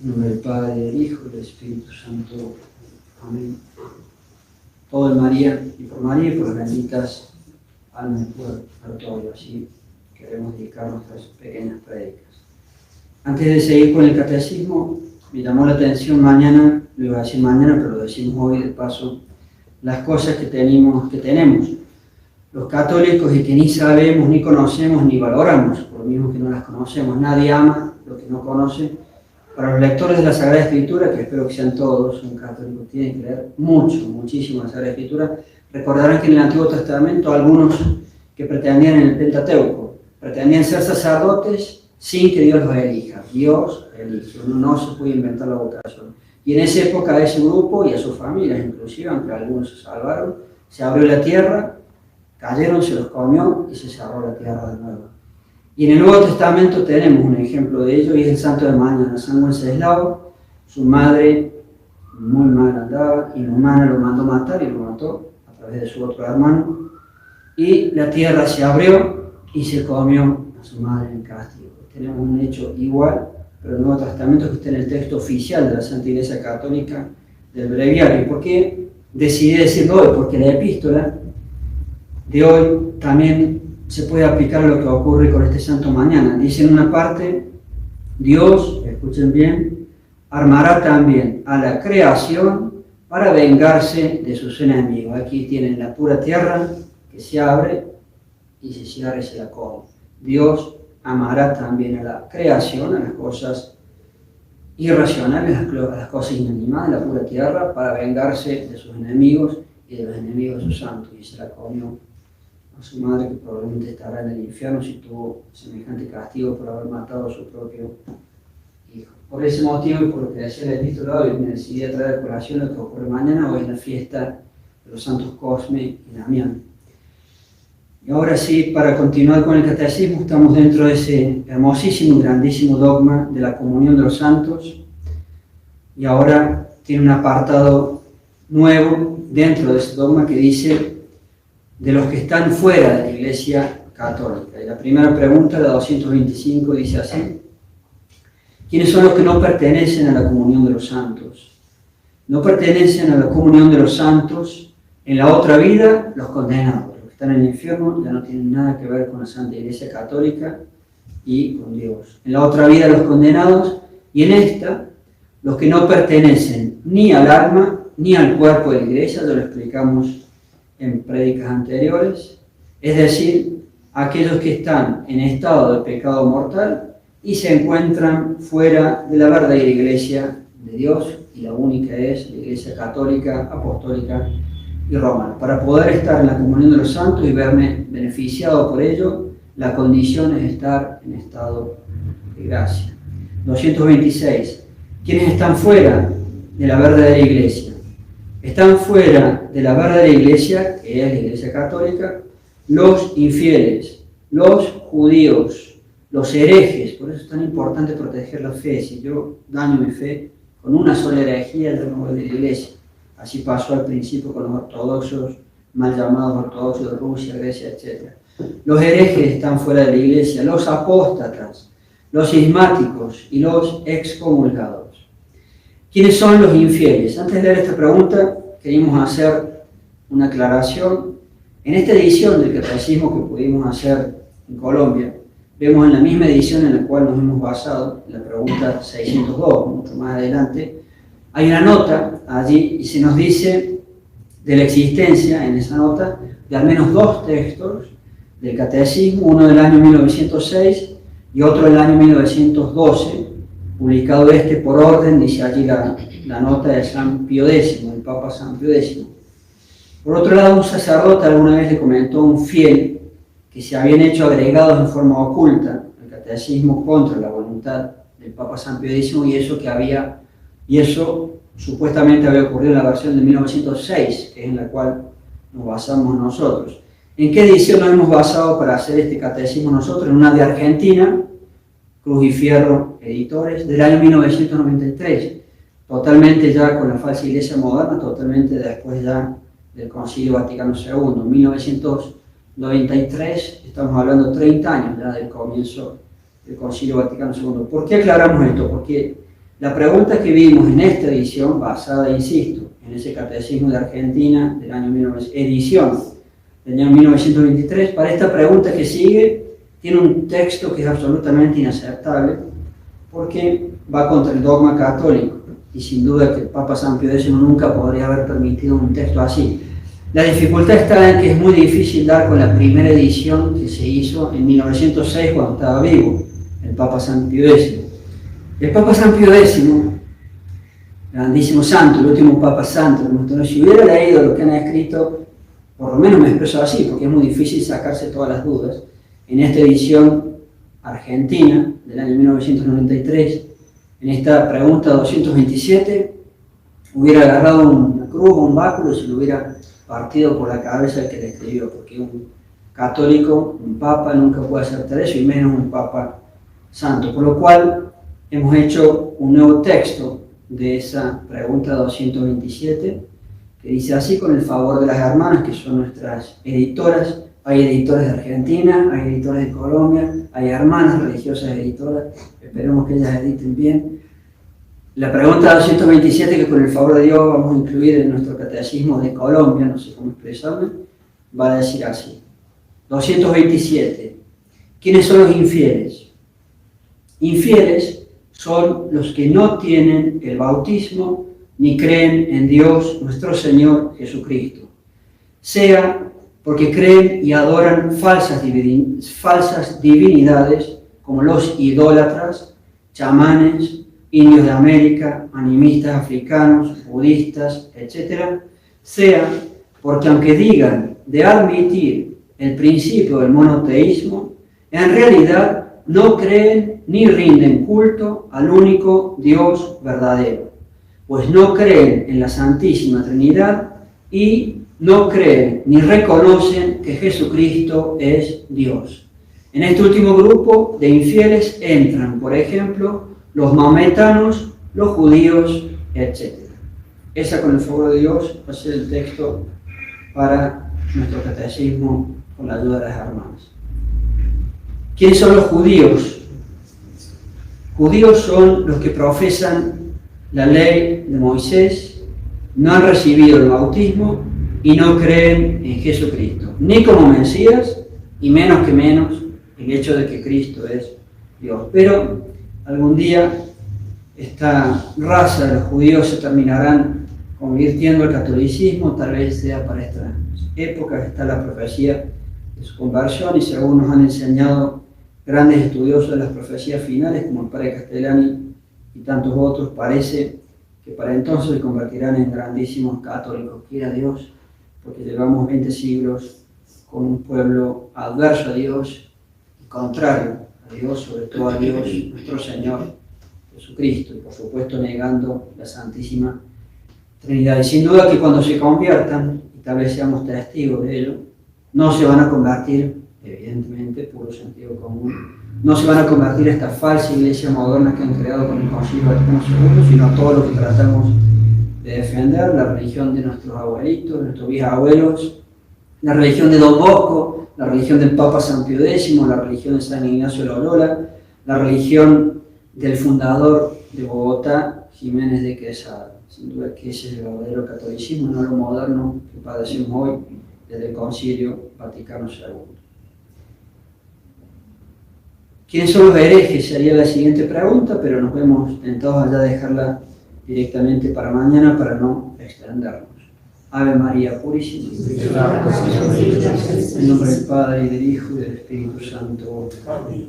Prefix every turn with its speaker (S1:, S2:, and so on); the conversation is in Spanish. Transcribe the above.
S1: En nombre del Padre, del Hijo y del Espíritu Santo. Amén. Todo el María y por las benditas almas del purgatorio. Así queremos dedicar nuestras pequeñas prédicas. Antes de seguir con el catecismo, me llamó la atención mañana, lo iba a decir mañana, pero lo decimos hoy de paso, las cosas que tenemos los católicos y que ni sabemos, ni conocemos, ni valoramos, por lo mismo que no las conocemos. Nadie ama lo que no conoce. Para los lectores de la Sagrada Escritura, que espero que sean todos, un católico tiene que leer muchísimo la Sagrada Escritura, recordarán que en el Antiguo Testamento algunos que pretendían en el Pentateuco, pretendían ser sacerdotes sin que Dios los elija. Dios elige, uno no se puede inventar la vocación. Y en esa época a ese grupo y a sus familias, inclusive, aunque algunos se salvaron, se abrió la tierra, cayeron, se los comió y se cerró la tierra de nuevo. Y en el Nuevo Testamento tenemos un ejemplo de ello, y es el santo de mañana, San Wenceslao. Su madre muy mal andaba, inhumana, lo mandó matar y lo mató a través de su otro hermano. Y la tierra se abrió y se comió a su madre en castigo. Tenemos un hecho igual, pero en el Nuevo Testamento, que está en el texto oficial de la Santa Iglesia Católica del Breviario. ¿Por qué decidí decirlo hoy? Porque la epístola de hoy también se puede aplicar a lo que ocurre con este santo mañana. Dice en una parte, Dios, escuchen bien, armará también a la creación para vengarse de sus enemigos. Aquí tienen la pura tierra que se abre y se cierra y se la come. Dios amará también a la creación, a las cosas irracionales, a las cosas inanimadas, la pura tierra, para vengarse de sus enemigos y de los enemigos de sus santos. Y se la comió a su madre, que probablemente estará en el infierno si tuvo semejante castigo por haber matado a su propio hijo. Por ese motivo y por lo que decía la epístola hoy, me decidí a traer a colación lo que ocurre mañana. Hoy es la fiesta de los santos Cosme y Damián. Y ahora sí, para continuar con el catecismo, estamos dentro de ese hermosísimo y grandísimo dogma de la comunión de los santos, y ahora tiene un apartado nuevo dentro de ese dogma que dice de los que están fuera de la Iglesia Católica. Y la primera pregunta, la 225, dice así: ¿quiénes son los que no pertenecen a la comunión de los santos? No pertenecen a la comunión de los santos en la otra vida los condenados. Los que están en el infierno ya no tienen nada que ver con la Santa Iglesia Católica y con Dios. En la otra vida los condenados, y en esta los que no pertenecen ni al alma ni al cuerpo de la Iglesia. Ya lo explicamos en prédicas anteriores, es decir, aquellos que están en estado de pecado mortal y se encuentran fuera de la verdadera Iglesia de Dios, y la única es la Iglesia Católica, Apostólica y Romana. Para poder estar en la comunión de los santos y verme beneficiado por ello, la condición es estar en estado de gracia. 226. ¿Quiénes están fuera de la verdadera Iglesia? Están fuera de la verdadera Iglesia, que es la Iglesia Católica, los infieles, los judíos, los herejes. Por eso es tan importante proteger la fe. Si yo daño mi fe con una sola herejía, yo no voy de la Iglesia. Así pasó al principio con los ortodoxos, mal llamados ortodoxos de Rusia, Grecia, etc. Los herejes están fuera de la Iglesia, los apóstatas, los cismáticos y los excomulgados. ¿Quiénes son los infieles? Antes de leer esta pregunta, queríamos hacer una aclaración. En esta edición del catecismo que pudimos hacer en Colombia, vemos en la misma edición en la cual nos hemos basado, en la pregunta 602, mucho más adelante, hay una nota allí y se nos dice de la existencia en esa nota de al menos dos textos del catecismo, uno del año 1906 y otro del año 1912, publicado por orden, dice allí la nota de San Pío X, el Papa San Pío X. Por otro lado, un sacerdote alguna vez le comentó a un fiel que se habían hecho agregados en forma oculta al catecismo contra la voluntad del Papa San Pío X, y eso supuestamente había ocurrido en la versión de 1906, que es en la cual nos basamos nosotros. ¿En qué edición nos hemos basado para hacer este catecismo nosotros? En una de Argentina, Cruz y Fierro Editores, del año 1993, totalmente ya con la falsa Iglesia moderna, totalmente después ya del Concilio Vaticano II. 1993, estamos hablando 30 años ya del comienzo del Concilio Vaticano II. ¿Por qué aclaramos esto? Porque La pregunta que vimos en esta edición, basada, insisto, en ese Catecismo de Argentina del año 1923, para esta pregunta que sigue, tiene un texto que es absolutamente inaceptable, porque va contra el dogma católico, y sin duda que el Papa San Pío X nunca podría haber permitido un texto así. La dificultad está en que es muy difícil dar con la primera edición que se hizo en 1906 cuando estaba vivo el Papa San Pío X. El Papa San Pío X, grandísimo santo, el último Papa Santo, si hubiera leído lo que han escrito, por lo menos me expreso así, porque es muy difícil sacarse todas las dudas, en esta edición argentina del año 1993, en esta pregunta 227, hubiera agarrado una cruz o un báculo y se lo hubiera partido por la cabeza el que le escribió, porque un católico, un papa, nunca puede aceptar eso, y menos un papa santo. Por lo cual, hemos hecho un nuevo texto de esa pregunta 227, que dice así: con el favor de las hermanas, que son nuestras editoras. Hay editores de Argentina, hay editores de Colombia, hay hermanas religiosas editoras, esperemos que ellas editen bien. La pregunta 227, que con el favor de Dios vamos a incluir en nuestro catecismo de Colombia, no sé cómo expresarme, va a decir así. 227. ¿Quiénes son los infieles? Infieles son los que no tienen el bautismo ni creen en Dios nuestro Señor Jesucristo, sea porque creen y adoran falsas divinidades como los idólatras, chamanes, indios de América, animistas africanos, budistas, etc., sea porque aunque digan de admitir el principio del monoteísmo, en realidad no creen ni rinden culto al único Dios verdadero, pues no creen en la Santísima Trinidad y no creen ni reconocen que Jesucristo es Dios. En este último grupo de infieles entran, por ejemplo, los maometanos, los judíos, etc. Esa, con el favor de Dios, va a ser el texto para nuestro catecismo con la ayuda de las hermanas. ¿Quiénes son los judíos? Judíos son los que profesan la ley de Moisés, no han recibido el bautismo y no creen en Jesucristo, ni como Mesías, y menos que menos el hecho de que Cristo es Dios. Pero algún día esta raza de los judíos se terminarán convirtiendo al catolicismo, tal vez sea para esta época. Está la profecía de su conversión, y según nos han enseñado grandes estudiosos de las profecías finales, como el padre Castellani y tantos otros, parece que para entonces se convertirán en grandísimos católicos. Quiera Dios, porque llevamos 20 siglos con un pueblo adverso a Dios y contrario a Dios, sobre todo a Dios nuestro Señor Jesucristo, y por supuesto negando la Santísima Trinidad. Y sin duda que cuando se conviertan, y tal vez seamos testigos de ello, no se van a convertir, evidentemente, puro sentido común, no se van a convertir a esta falsa iglesia moderna que han creado con el Concilio Vaticano II, sino a todo lo que tratamos de defender, la religión de nuestros abuelitos, de nuestros bisabuelos, la religión de Don Bosco, la religión del Papa San Pío X, la religión de San Ignacio de Loyola, la religión del fundador de Bogotá, Jiménez de Quesada. Sin duda que ese es el verdadero catolicismo, no lo moderno que padecemos hoy desde el Concilio Vaticano II. ¿Quiénes son los herejes? Sería la siguiente pregunta, pero nos vemos tentados allá a dejarla directamente para mañana para no extendernos. Ave María Purísima. En nombre del Padre, y del Hijo, y del Espíritu Santo. Amén.